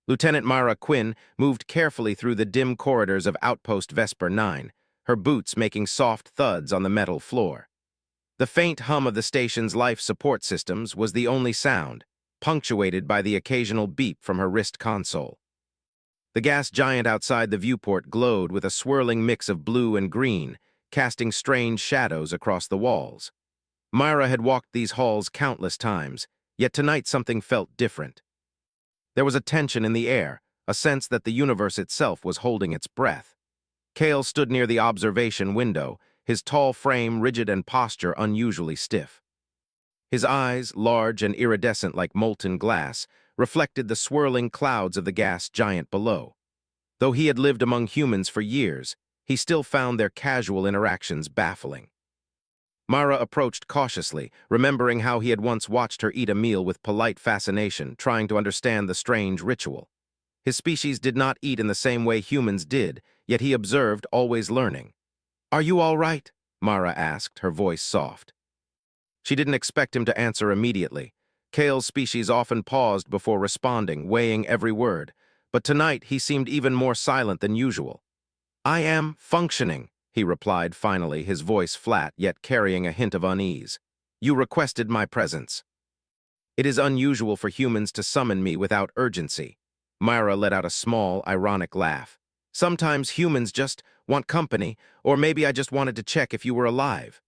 Lieutenant Mara Quinn moved carefully through the dim corridors of Outpost Vesper 9, her boots making soft thuds on the metal floor. The faint hum of the station's life support systems was the only sound, punctuated by the occasional beep from her wrist console. The gas giant outside the viewport glowed with a swirling mix of blue and green, casting strange shadows across the walls. Myra had walked these halls countless times, yet tonight something felt different. There was a tension in the air, a sense that the universe itself was holding its breath. Cale stood near the observation window, his tall frame rigid and posture unusually stiff. His eyes, large and iridescent like molten glass, reflected the swirling clouds of the gas giant below. Though he had lived among humans for years, he still found their casual interactions baffling. Mara approached cautiously, remembering how he had once watched her eat a meal with polite fascination, trying to understand the strange ritual. His species did not eat in the same way humans did, yet he observed, always learning. "Are you all right?" Mara asked, her voice soft. She didn't expect him to answer immediately. Cale's species often paused before responding, weighing every word, but tonight he seemed even more silent than usual. "I am functioning," he replied finally, his voice flat yet carrying a hint of unease. "You requested my presence." "It is unusual for humans to summon me without urgency." Myra let out a small, ironic laugh. "Sometimes humans just want company, or maybe I just wanted to check if you were alive."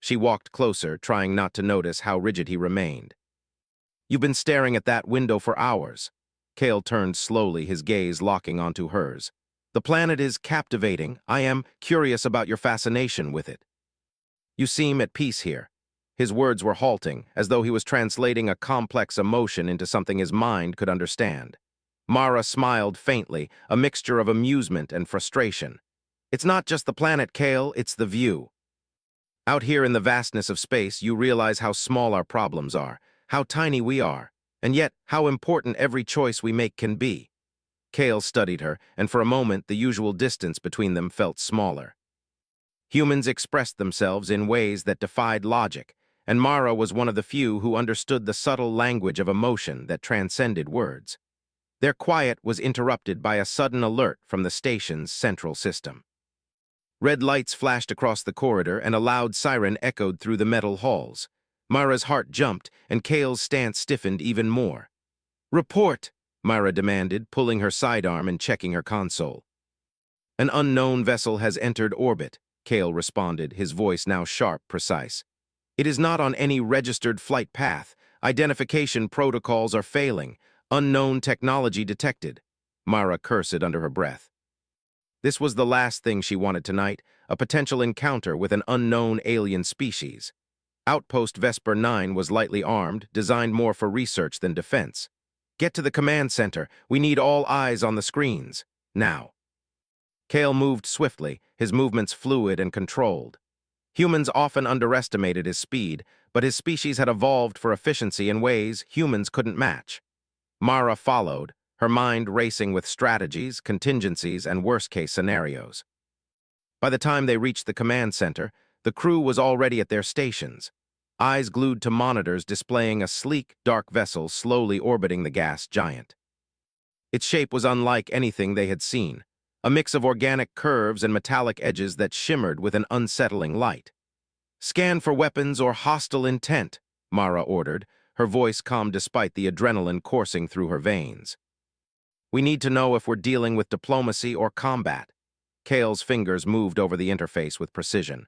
She walked closer, trying not to notice how rigid he remained. "You've been staring at that window for hours." Cale turned slowly, his gaze locking onto hers. "The planet is captivating. I am curious about your fascination with it. You seem at peace here." His words were halting, as though he was translating a complex emotion into something his mind could understand. Mara smiled faintly, a mixture of amusement and frustration. "It's not just the planet, Cale, it's the view. Out here in the vastness of space, you realize how small our problems are, how tiny we are, and yet how important every choice we make can be." Cale studied her, and for a moment the usual distance between them felt smaller. Humans expressed themselves in ways that defied logic, and Mara was one of the few who understood the subtle language of emotion that transcended words. Their quiet was interrupted by a sudden alert from the station's central system. Red lights flashed across the corridor, and a loud siren echoed through the metal halls. Mara's heart jumped, and Cale's stance stiffened even more. "Report!" Myra demanded, pulling her sidearm and checking her console. "An unknown vessel has entered orbit," Cale responded, his voice now sharp, precise. "It is not on any registered flight path. Identification protocols are failing. Unknown technology detected." Myra cursed under her breath. This was the last thing she wanted tonight, a potential encounter with an unknown alien species. Outpost Vesper 9 was lightly armed, designed more for research than defense. "Get to the command center. We need all eyes on the screens. Now." Cale moved swiftly, his movements fluid and controlled. Humans often underestimated his speed, but his species had evolved for efficiency in ways humans couldn't match. Mara followed, her mind racing with strategies, contingencies, and worst-case scenarios. By the time they reached the command center, the crew was already at their stations, eyes glued to monitors displaying a sleek, dark vessel slowly orbiting the gas giant. Its shape was unlike anything they had seen, a mix of organic curves and metallic edges that shimmered with an unsettling light. "Scan for weapons or hostile intent," Mara ordered, her voice calm despite the adrenaline coursing through her veins. "We need to know if we're dealing with diplomacy or combat." Cale's fingers moved over the interface with precision.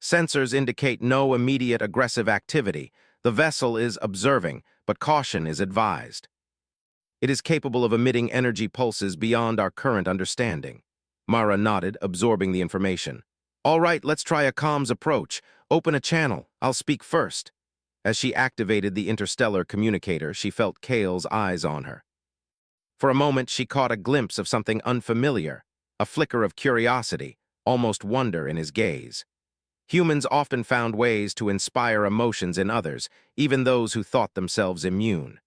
"Sensors indicate no immediate aggressive activity. The vessel is observing, but caution is advised. It is capable of emitting energy pulses beyond our current understanding." Mara nodded, absorbing the information. "All right, let's try a comms approach. Open a channel. I'll speak first." As she activated the interstellar communicator, she felt Cale's eyes on her. For a moment, she caught a glimpse of something unfamiliar, a flicker of curiosity, almost wonder in his gaze. Humans often found ways to inspire emotions in others, even those who thought themselves immune.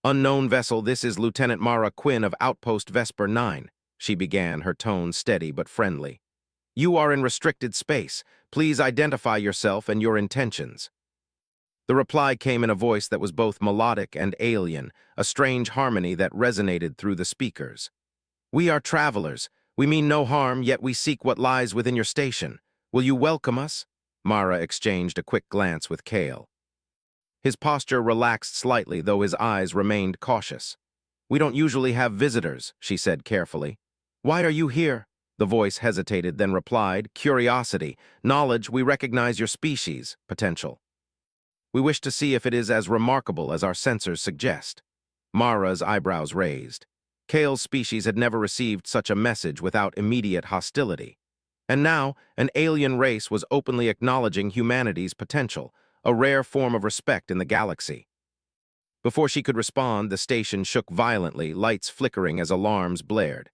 "Unknown vessel, this is Lieutenant Mara Quinn of Outpost Vesper 9, she began, her tone steady but friendly. "You are in restricted space. Please identify yourself and your intentions." The reply came in a voice that was both melodic and alien, a strange harmony that resonated through the speakers. "We are travelers. We mean no harm, yet we seek what lies within your station. Will you welcome us?" Mara exchanged a quick glance with Kale. His posture relaxed slightly, though his eyes remained cautious. "We don't usually have visitors," she said carefully. "Why are you here?" The voice hesitated, then replied, "Curiosity, knowledge. We recognize your species, potential. We wish to see if it is as remarkable as our sensors suggest." Mara's eyebrows raised. Kale's species had never received such a message without immediate hostility. And now, an alien race was openly acknowledging humanity's potential, a rare form of respect in the galaxy. Before she could respond, the station shook violently, lights flickering as alarms blared.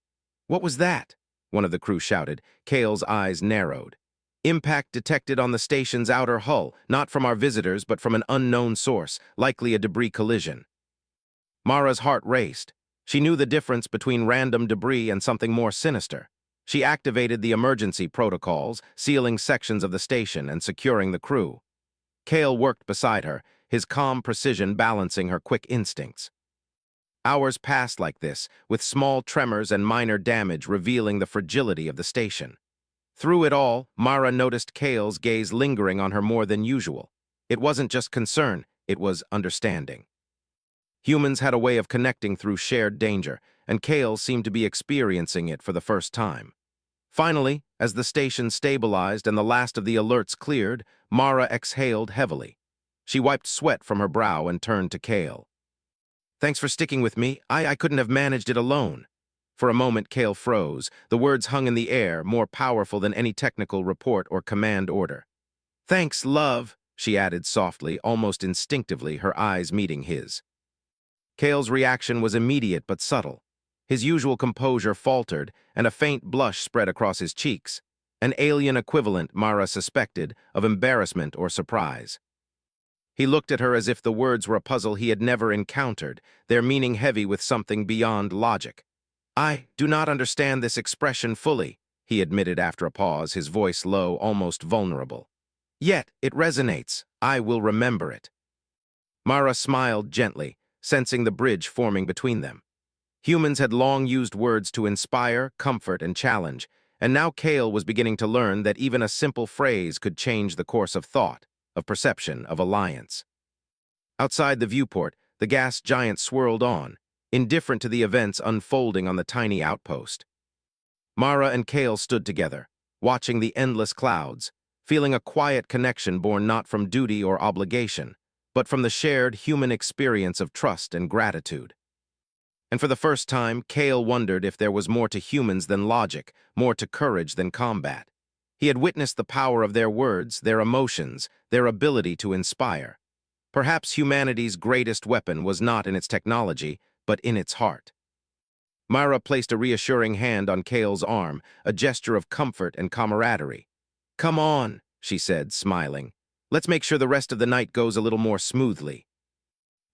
"What was that?" one of the crew shouted. Kale's eyes narrowed. "Impact detected on the station's outer hull, not from our visitors, but from an unknown source, likely a debris collision." Mara's heart raced. She knew the difference between random debris and something more sinister. She activated the emergency protocols, sealing sections of the station and securing the crew. Kale worked beside her, his calm precision balancing her quick instincts. Hours passed like this, with small tremors and minor damage revealing the fragility of the station. Through it all, Mara noticed Kale's gaze lingering on her more than usual. It wasn't just concern, it was understanding. Humans had a way of connecting through shared danger, and Kale seemed to be experiencing it for the first time. Finally, as the station stabilized and the last of the alerts cleared, Mara exhaled heavily. She wiped sweat from her brow and turned to Kale. "Thanks for sticking with me. I couldn't have managed it alone." For a moment, Kale froze. The words hung in the air, more powerful than any technical report or command order. "Thanks, love," she added softly, almost instinctively, her eyes meeting his. Kale's reaction was immediate but subtle. His usual composure faltered, and a faint blush spread across his cheeks, an alien equivalent, Mara suspected, of embarrassment or surprise. He looked at her as if the words were a puzzle he had never encountered, their meaning heavy with something beyond logic. "I do not understand this expression fully," he admitted after a pause, his voice low, almost vulnerable. "Yet it resonates. I will remember it." Mara smiled gently, sensing the bridge forming between them. Humans had long used words to inspire, comfort, and challenge, and now Kale was beginning to learn that even a simple phrase could change the course of thought, of perception, of alliance. Outside the viewport, the gas giant swirled on, indifferent to the events unfolding on the tiny outpost. Mara and Kale stood together, watching the endless clouds, feeling a quiet connection born not from duty or obligation, but from the shared human experience of trust and gratitude. And for the first time, Kale wondered if there was more to humans than logic, more to courage than combat. He had witnessed the power of their words, their emotions, their ability to inspire. Perhaps humanity's greatest weapon was not in its technology, but in its heart. Mara placed a reassuring hand on Kale's arm, a gesture of comfort and camaraderie. "Come on," she said, smiling. "Let's make sure the rest of the night goes a little more smoothly."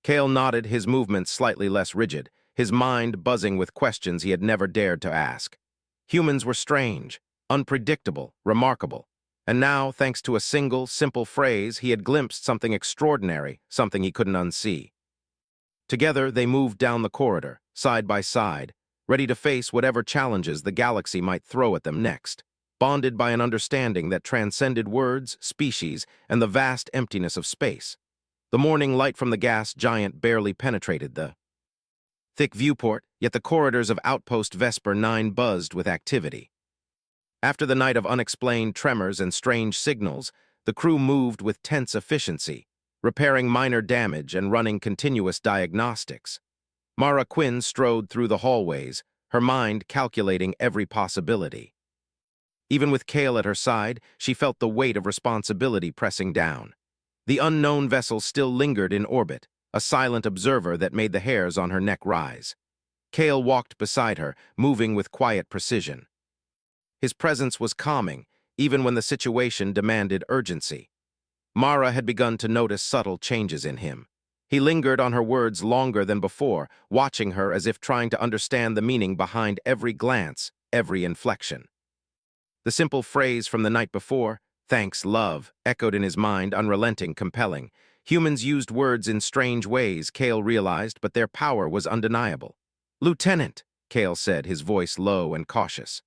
Kale nodded, his movements slightly less rigid, his mind buzzing with questions he had never dared to ask. Humans were strange, unpredictable, remarkable. And now, thanks to a single, simple phrase, he had glimpsed something extraordinary, something he couldn't unsee. Together, they moved down the corridor, side by side, ready to face whatever challenges the galaxy might throw at them next, bonded by an understanding that transcended words, species, and the vast emptiness of space. The morning light from the gas giant barely penetrated the thick viewport, yet the corridors of Outpost Vesper 9 buzzed with activity. After the night of unexplained tremors and strange signals, the crew moved with tense efficiency, repairing minor damage and running continuous diagnostics. Mara Quinn strode through the hallways, her mind calculating every possibility. Even with Kale at her side, she felt the weight of responsibility pressing down. The unknown vessel still lingered in orbit, a silent observer that made the hairs on her neck rise. Kale walked beside her, moving with quiet precision. His presence was calming, even when the situation demanded urgency. Mara had begun to notice subtle changes in him. He lingered on her words longer than before, watching her as if trying to understand the meaning behind every glance, every inflection. The simple phrase from the night before, "Thanks, love," echoed in his mind, unrelenting, compelling. Humans used words in strange ways, Kale realized, but their power was undeniable. "Lieutenant," Kale said, his voice low and cautious.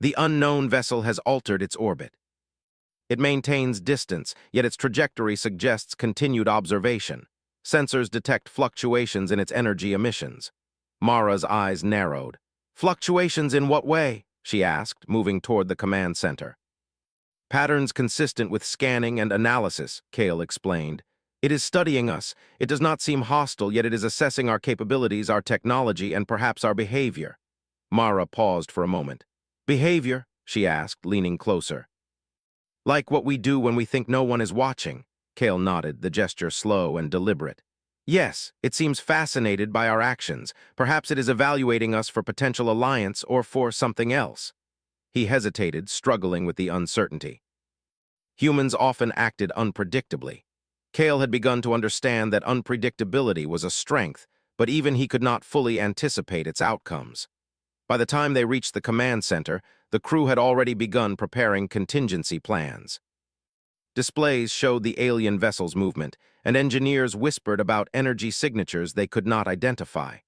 "The unknown vessel has altered its orbit. It maintains distance, yet its trajectory suggests continued observation. Sensors detect fluctuations in its energy emissions." Mara's eyes narrowed. "Fluctuations in what way?" she asked, moving toward the command center. "Patterns consistent with scanning and analysis," Kale explained. "It is studying us. It does not seem hostile, yet it is assessing our capabilities, our technology, and perhaps our behavior." Mara paused for a moment. "Behavior?" she asked, leaning closer. "Like what we do when we think no one is watching." Kale nodded, the gesture slow and deliberate. "Yes, it seems fascinated by our actions. Perhaps it is evaluating us for potential alliance or for something else." He hesitated, struggling with the uncertainty. Humans often acted unpredictably. Kale had begun to understand that unpredictability was a strength, but even he could not fully anticipate its outcomes. By the time they reached the command center, the crew had already begun preparing contingency plans. Displays showed the alien vessel's movement, and engineers whispered about energy signatures they could not identify.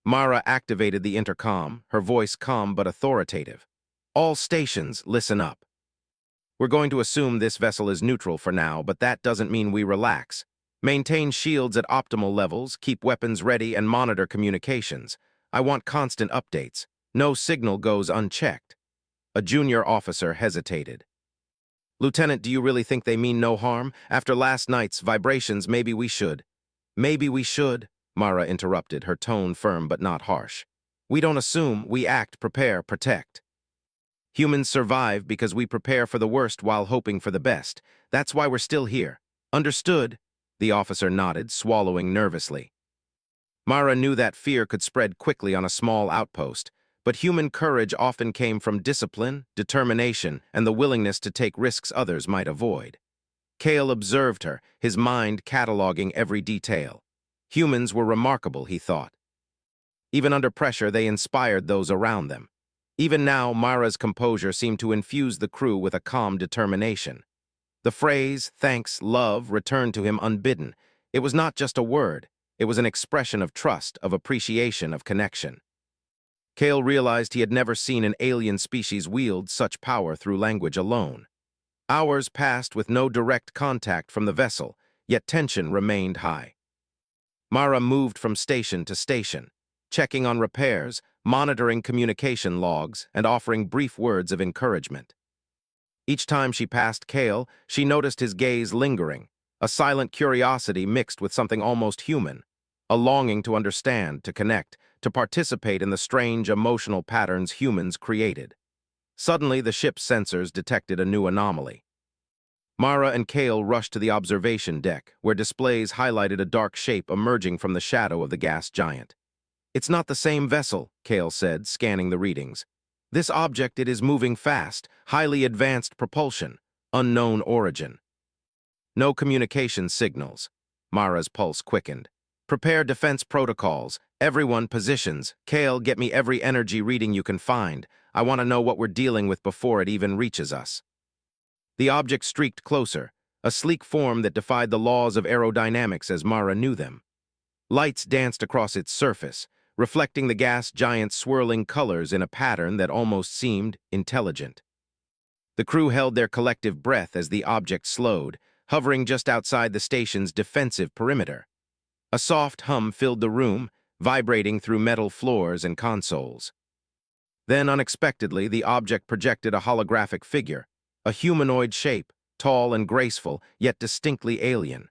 Mara activated the intercom, her voice calm but authoritative. "All stations, listen up. We're going to assume this vessel is neutral for now, but that doesn't mean we relax. Maintain shields at optimal levels, keep weapons ready, and monitor communications. I want constant updates. No signal goes unchecked." A junior officer hesitated. "Lieutenant, do you really think they mean no harm? After last night's vibrations, maybe we should." "Maybe we should," Mara interrupted, her tone firm but not harsh. "We don't assume, we act, prepare, protect. Humans survive because we prepare for the worst while hoping for the best. That's why we're still here." "Understood," the officer nodded, swallowing nervously. Mara knew that fear could spread quickly on a small outpost, but human courage often came from discipline, determination, and the willingness to take risks others might avoid. Kale observed her, his mind cataloging every detail. Humans were remarkable, he thought. Even under pressure, they inspired those around them. Even now, Mara's composure seemed to infuse the crew with a calm determination. The phrase, "thanks, love," returned to him unbidden. It was not just a word. It was an expression of trust, of appreciation, of connection. Kale realized he had never seen an alien species wield such power through language alone. Hours passed with no direct contact from the vessel, yet tension remained high. Mara moved from station to station, checking on repairs, monitoring communication logs, and offering brief words of encouragement. Each time she passed Kale, she noticed his gaze lingering, a silent curiosity mixed with something almost human, a longing to understand, to connect, to participate in the strange emotional patterns humans created. Suddenly, the ship's sensors detected a new anomaly. Mara and Kale rushed to the observation deck, where displays highlighted a dark shape emerging from the shadow of the gas giant. "It's not the same vessel," Kale said, scanning the readings. "This object, it is moving fast, highly advanced propulsion, unknown origin." "No communication signals." Mara's pulse quickened. "Prepare defense protocols. Everyone positions. Kale, get me every energy reading you can find. I want to know what we're dealing with before it even reaches us." The object streaked closer, a sleek form that defied the laws of aerodynamics as Mara knew them. Lights danced across its surface, reflecting the gas giant's swirling colors in a pattern that almost seemed intelligent. The crew held their collective breath as the object slowed, hovering just outside the station's defensive perimeter. A soft hum filled the room, vibrating through metal floors and consoles. Then, unexpectedly, the object projected a holographic figure, a humanoid shape, tall and graceful, yet distinctly alien.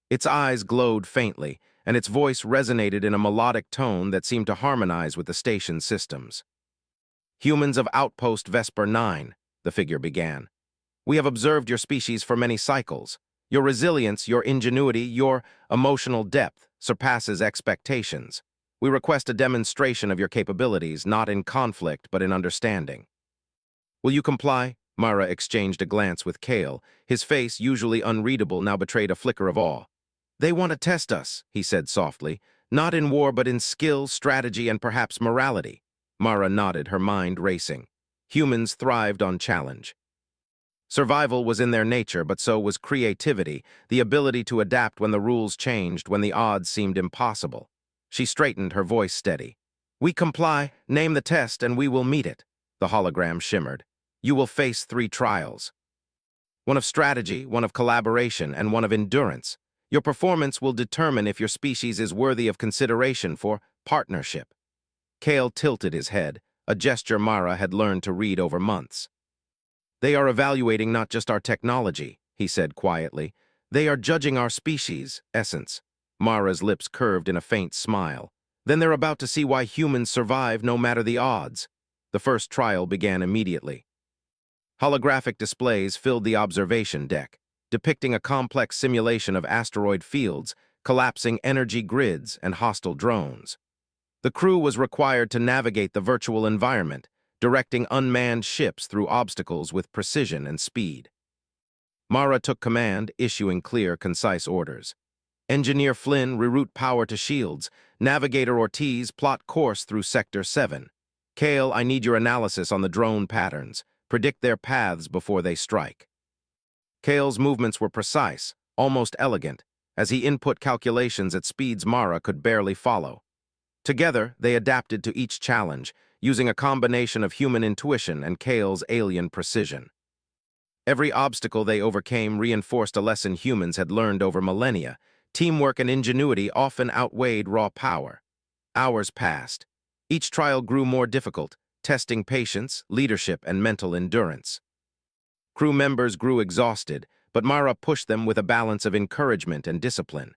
Its eyes glowed faintly, and its voice resonated in a melodic tone that seemed to harmonize with the station's systems. "Humans of Outpost Vesper 9, the figure began. "We have observed your species for many cycles. Your resilience, your ingenuity, your emotional depth surpasses expectations. We request a demonstration of your capabilities, not in conflict, but in understanding." "Will you comply?" Mara exchanged a glance with Kale. His face, usually unreadable, now betrayed a flicker of awe. "They want to test us," he said softly. "Not in war, but in skill, strategy, and perhaps morality." Mara nodded, her mind racing. Humans thrived on challenge. Survival was in their nature, but so was creativity, the ability to adapt when the rules changed, when the odds seemed impossible. She straightened, her voice steady. "We comply, name the test, and we will meet it." The hologram shimmered. "You will face 3 trials. One of strategy, one of collaboration, and one of endurance. Your performance will determine if your species is worthy of consideration for partnership." Kale tilted his head, a gesture Mara had learned to read over months. "They are evaluating not just our technology," he said quietly. "They are judging our species' essence." Mara's lips curved in a faint smile. "Then they're about to see why humans survive no matter the odds." The first trial began immediately. Holographic displays filled the observation deck, depicting a complex simulation of asteroid fields, collapsing energy grids, and hostile drones. The crew was required to navigate the virtual environment, directing unmanned ships through obstacles with precision and speed. Mara took command, issuing clear, concise orders. "Engineer Flynn, reroute power to shields. Navigator Ortiz, plot course through Sector 7. Kale, I need your analysis on the drone patterns. Predict their paths before they strike." Kale's movements were precise, almost elegant, as he input calculations at speeds Mara could barely follow. Together, they adapted to each challenge, using a combination of human intuition and Kale's alien precision. Every obstacle they overcame reinforced a lesson humans had learned over millennia. Teamwork and ingenuity often outweighed raw power. Hours passed. Each trial grew more difficult, testing patience, leadership, and mental endurance. Crew members grew exhausted, but Mara pushed them with a balance of encouragement and discipline.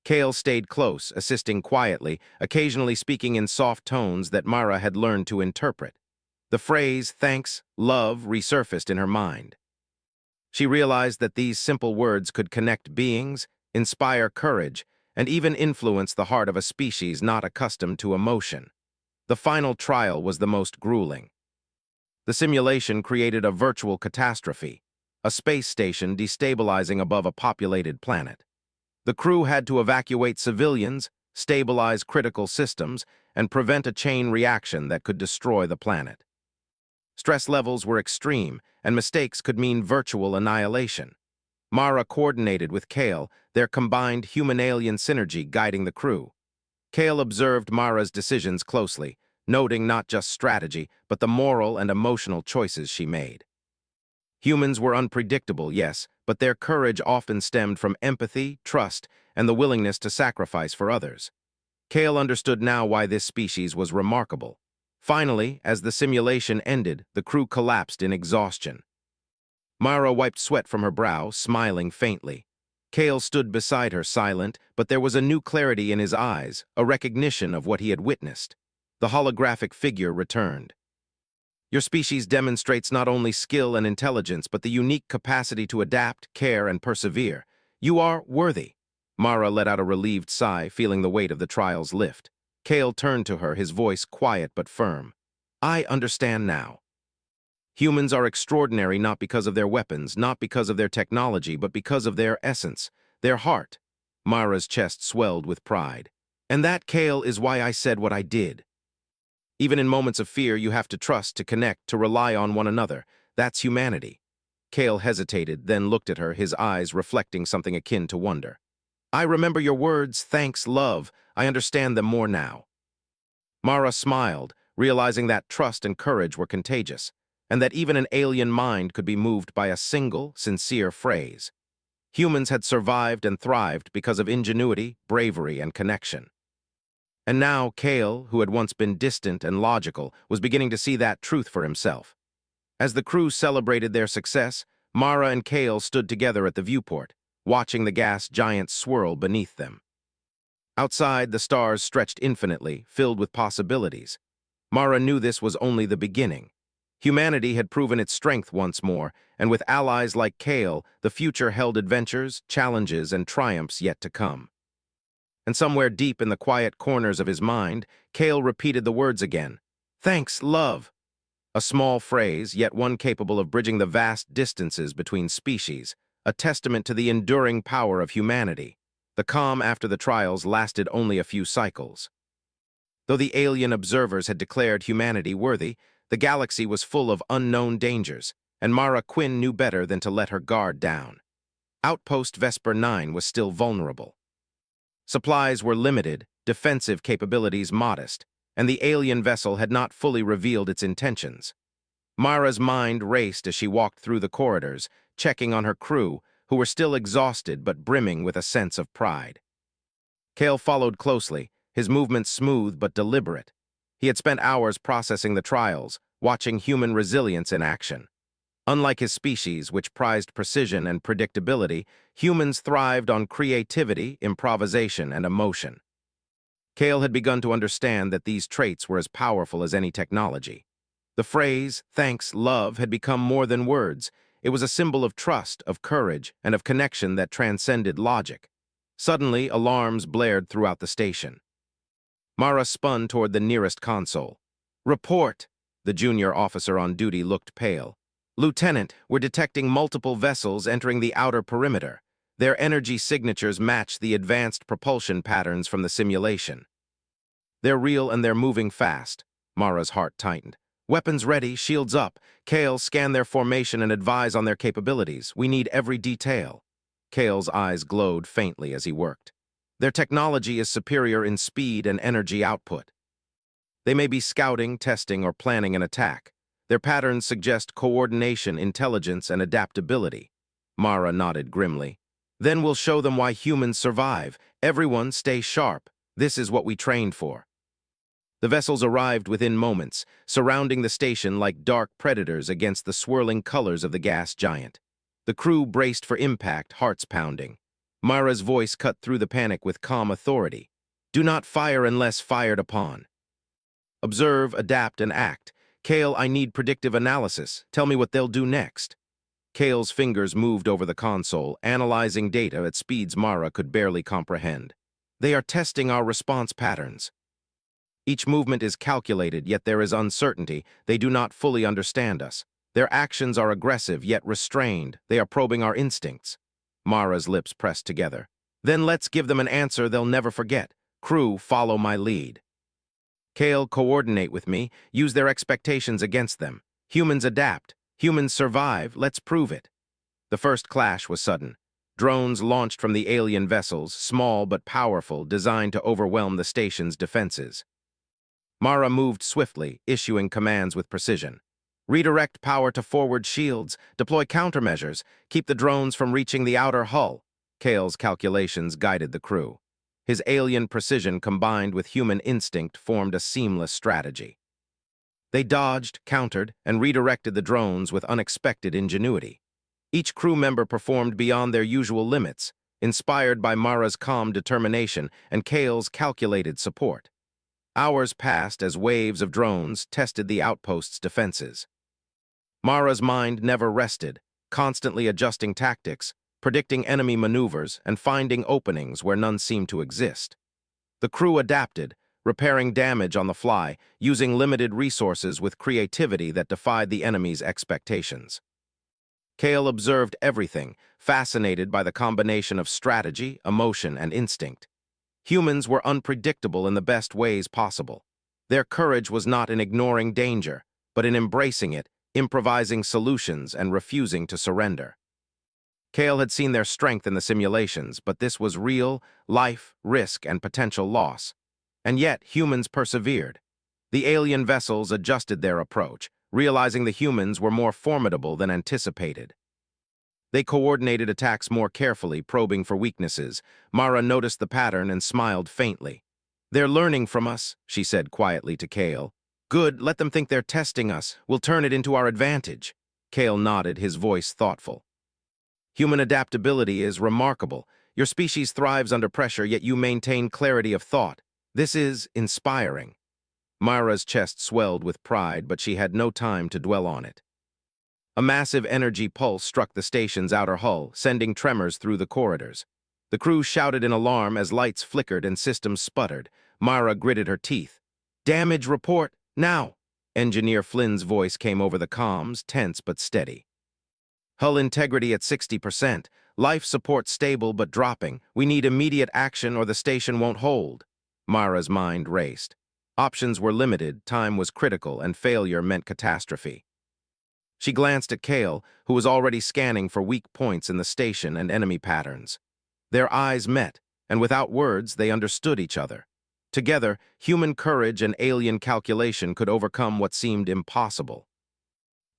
Kale stayed close, assisting quietly, occasionally speaking in soft tones that Mara had learned to interpret. The phrase, "thanks, love," resurfaced in her mind. She realized that these simple words could connect beings, inspire courage, and even influence the heart of a species not accustomed to emotion. The final trial was the most grueling. The simulation created a virtual catastrophe, a space station destabilizing above a populated planet. The crew had to evacuate civilians, stabilize critical systems, and prevent a chain reaction that could destroy the planet. Stress levels were extreme, and mistakes could mean virtual annihilation. Mara coordinated with Kale, their combined human-alien synergy guiding the crew. Kale observed Mara's decisions closely, noting not just strategy, but the moral and emotional choices she made. Humans were unpredictable, yes, but their courage often stemmed from empathy, trust, and the willingness to sacrifice for others. Kale understood now why this species was remarkable. Finally, as the simulation ended, the crew collapsed in exhaustion. Mara wiped sweat from her brow, smiling faintly. Kale stood beside her, silent, but there was a new clarity in his eyes, a recognition of what he had witnessed. The holographic figure returned. "Your species demonstrates not only skill and intelligence, but the unique capacity to adapt, care, and persevere. You are worthy." Mara let out a relieved sigh, feeling the weight of the trials lift. Kale turned to her, his voice quiet but firm. "I understand now. Humans are extraordinary not because of their weapons, not because of their technology, but because of their essence, their heart." Mara's chest swelled with pride. "And that, Kale, is why I said what I did. Even in moments of fear, you have to trust, to connect, to rely on one another. That's humanity." Kale hesitated, then looked at her, his eyes reflecting something akin to wonder. "I remember your words, thanks, love. I understand them more now." Mara smiled, realizing that trust and courage were contagious, and that even an alien mind could be moved by a single, sincere phrase. Humans had survived and thrived because of ingenuity, bravery, and connection. And now Kale, who had once been distant and logical, was beginning to see that truth for himself. As the crew celebrated their success, Mara and Kale stood together at the viewport, watching the gas giants swirl beneath them. Outside, the stars stretched infinitely, filled with possibilities. Mara knew this was only the beginning. Humanity had proven its strength once more, and with allies like Kale, the future held adventures, challenges, and triumphs yet to come. And somewhere deep in the quiet corners of his mind, Kale repeated the words again. "Thanks, love." A small phrase, yet one capable of bridging the vast distances between species, a testament to the enduring power of humanity. The calm after the trials lasted only a few cycles. Though the alien observers had declared humanity worthy, the galaxy was full of unknown dangers. and Mara Quinn knew better than to let her guard down. Outpost Vesper 9 was still vulnerable. Supplies were limited, defensive capabilities modest, and the alien vessel had not fully revealed its intentions. Mara's mind raced as she walked through the corridors, checking on her crew, who were still exhausted but brimming with a sense of pride. Kale followed closely, his movements smooth but deliberate. He had spent hours processing the trials, watching human resilience in action. Unlike his species, which prized precision and predictability, humans thrived on creativity, improvisation, and emotion. Kale had begun to understand that these traits were as powerful as any technology. The phrase, "thanks, love," had become more than words. It was a symbol of trust, of courage, and of connection that transcended logic. Suddenly, alarms blared throughout the station. Mara spun toward the nearest console. "Report!" The junior officer on duty looked pale. "Lieutenant, we're detecting multiple vessels entering the outer perimeter. Their energy signatures match the advanced propulsion patterns from the simulation." "They're real and they're moving fast." Mara's heart tightened. "Weapons ready, shields up. Kale, scan their formation and advise on their capabilities. We need every detail." Kale's eyes glowed faintly as he worked. "Their technology is superior in speed and energy output. They may be scouting, testing, or planning an attack. Their patterns suggest coordination, intelligence, and adaptability." Mara nodded grimly. "Then we'll show them why humans survive. Everyone stay sharp. This is what we trained for." The vessels arrived within moments, surrounding the station like dark predators against the swirling colors of the gas giant. The crew braced for impact, hearts pounding. Mara's voice cut through the panic with calm authority. "Do not fire unless fired upon. Observe, adapt, and act. Kale, I need predictive analysis. Tell me what they'll do next." Kale's fingers moved over the console, analyzing data at speeds Mara could barely comprehend. "They are testing our response patterns. Each movement is calculated, yet there is uncertainty. They do not fully understand us. Their actions are aggressive, yet restrained. They are probing our instincts." Mara's lips pressed together. "Then let's give them an answer they'll never forget. Crew, follow my lead. Kale, coordinate with me. Use their expectations against them. Humans adapt. Humans survive. Let's prove it." The first clash was sudden. Drones launched from the alien vessels, small but powerful, designed to overwhelm the station's defenses. Mara moved swiftly, issuing commands with precision. "Redirect power to forward shields. Deploy countermeasures. Keep the drones from reaching the outer hull." Kale's calculations guided the crew. His alien precision combined with human instinct formed a seamless strategy. They dodged, countered, and redirected the drones with unexpected ingenuity. Each crew member performed beyond their usual limits, inspired by Mara's calm determination and Kale's calculated support. Hours passed as waves of drones tested the outpost's defenses. Mara's mind never rested, constantly adjusting tactics, predicting enemy maneuvers, and finding openings where none seemed to exist. The crew adapted, repairing damage on the fly, using limited resources with creativity that defied the enemy's expectations. Kale observed everything, fascinated by the combination of strategy, emotion, and instinct. Humans were unpredictable in the best ways possible. Their courage was not in ignoring danger, but in embracing it, improvising solutions, and refusing to surrender. Kale had seen their strength in the simulations, but this was real, life, risk, and potential loss. And yet, humans persevered. The alien vessels adjusted their approach, realizing the humans were more formidable than anticipated. They coordinated attacks more carefully, probing for weaknesses. Mara noticed the pattern and smiled faintly. "They're learning from us," she said quietly to Kale. "Good, let them think they're testing us. We'll turn it into our advantage." Kale nodded, his voice thoughtful. "Human adaptability is remarkable. Your species thrives under pressure, yet you maintain clarity of thought. This is inspiring." Mara's chest swelled with pride, but she had no time to dwell on it. A massive energy pulse struck the station's outer hull, sending tremors through the corridors. The crew shouted in alarm as lights flickered and systems sputtered. Mara gritted her teeth. "Damage report, now!" Engineer Flynn's voice came over the comms, tense but steady. "Hull integrity at 60%. Life support stable but dropping. We need immediate action or the station won't hold." Mara's mind raced. Options were limited, time was critical, and failure meant catastrophe. She glanced at Kale, who was already scanning for weak points in the station and enemy patterns. Their eyes met, and without words, they understood each other. Together, human courage and alien calculation could overcome what seemed impossible.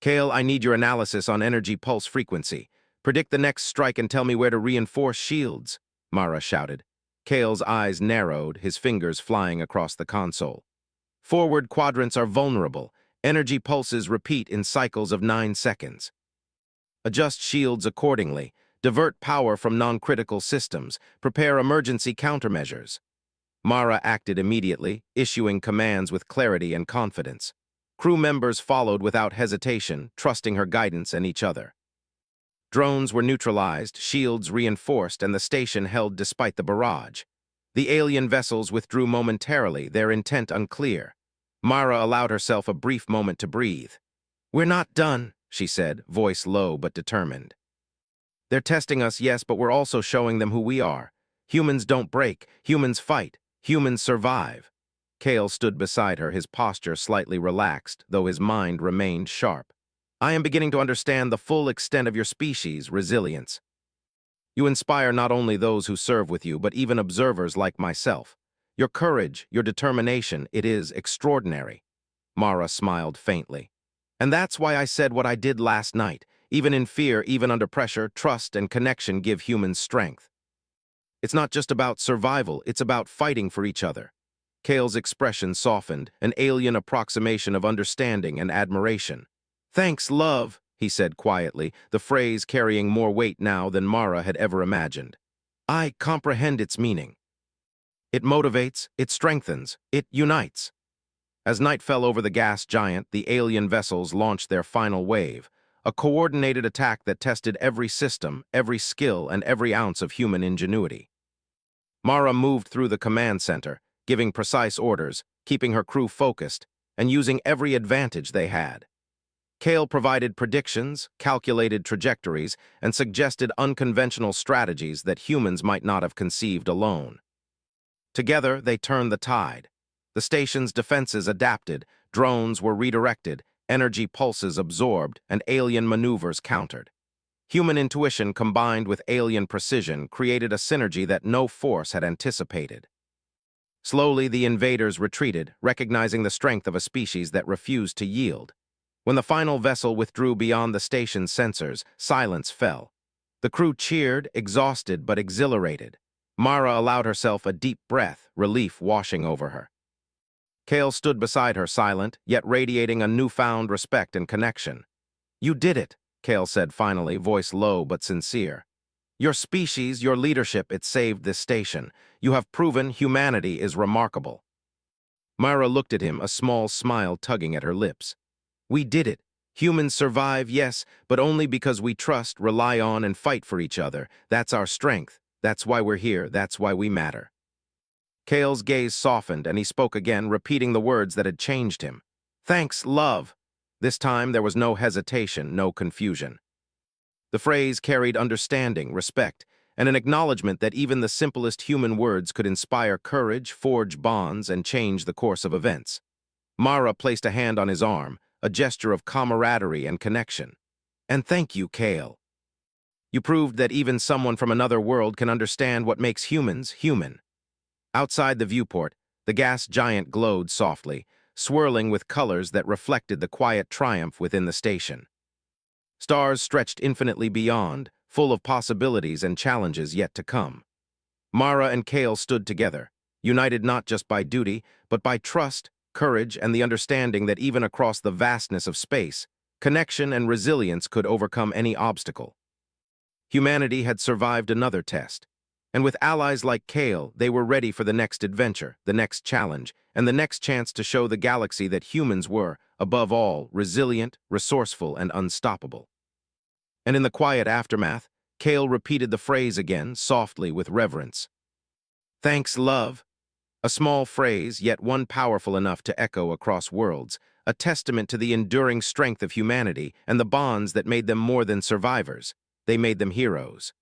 Kale, I need your analysis on energy pulse frequency. Predict the next strike and tell me where to reinforce shields, Mara shouted. Kale's eyes narrowed, his fingers flying across the console. Forward quadrants are vulnerable. Energy pulses repeat in cycles of 9 seconds. Adjust shields accordingly. Divert power from non-critical systems. Prepare emergency countermeasures. Mara acted immediately, issuing commands with clarity and confidence. Crew members followed without hesitation, trusting her guidance and each other. Drones were neutralized, shields reinforced, and the station held despite the barrage. The alien vessels withdrew momentarily, their intent unclear. Mara allowed herself a brief moment to breathe. "We're not done," she said, voice low but determined. "They're testing us, yes, but we're also showing them who we are. Humans don't break, humans fight, humans survive." Kale stood beside her, his posture slightly relaxed, though his mind remained sharp. "I am beginning to understand the full extent of your species' resilience. You inspire not only those who serve with you, but even observers like myself. Your courage, your determination, it is extraordinary." Mara smiled faintly. "And that's why I said what I did last night. Even in fear, even under pressure, trust and connection give humans strength. It's not just about survival, it's about fighting for each other." Kale's expression softened, an alien approximation of understanding and admiration. "Thanks, love," he said quietly, the phrase carrying more weight now than Mara had ever imagined. "I comprehend its meaning. It motivates, it strengthens, it unites." As night fell over the gas giant, the alien vessels launched their final wave, a coordinated attack that tested every system, every skill, and every ounce of human ingenuity. Mara moved through the command center, giving precise orders, keeping her crew focused, and using every advantage they had. Kale provided predictions, calculated trajectories, and suggested unconventional strategies that humans might not have conceived alone. Together, they turned the tide. The station's defenses adapted, drones were redirected, energy pulses absorbed, and alien maneuvers countered. Human intuition combined with alien precision created a synergy that no force had anticipated. Slowly, the invaders retreated, recognizing the strength of a species that refused to yield. When the final vessel withdrew beyond the station's sensors, silence fell. The crew cheered, exhausted but exhilarated. Mara allowed herself a deep breath, relief washing over her. Kale stood beside her, silent, yet radiating a newfound respect and connection. "You did it," Kale said finally, voice low but sincere. "Your species, your leadership, it saved this station. You have proven humanity is remarkable." Mara looked at him, a small smile tugging at her lips. "We did it. Humans survive, yes, but only because we trust, rely on, and fight for each other. That's our strength. That's why we're here. That's why we matter." Kale's gaze softened, and he spoke again, repeating the words that had changed him. "Thanks, love." This time there was no hesitation, no confusion. The phrase carried understanding, respect, and an acknowledgement that even the simplest human words could inspire courage, forge bonds, and change the course of events. Mara placed a hand on his arm, a gesture of camaraderie and connection. "And thank you, Kale. You proved that even someone from another world can understand what makes humans human." Outside the viewport, the gas giant glowed softly, swirling with colors that reflected the quiet triumph within the station. Stars stretched infinitely beyond, full of possibilities and challenges yet to come. Mara and Kale stood together, united not just by duty, but by trust, courage, and the understanding that even across the vastness of space, connection and resilience could overcome any obstacle. Humanity had survived another test, and with allies like Kale, they were ready for the next adventure, the next challenge, and the next chance to show the galaxy that humans were, above all, resilient, resourceful, and unstoppable. And in the quiet aftermath, Kale repeated the phrase again, softly with reverence. "Thanks, love." A small phrase, yet one powerful enough to echo across worlds, a testament to the enduring strength of humanity and the bonds that made them more than survivors. They made them heroes.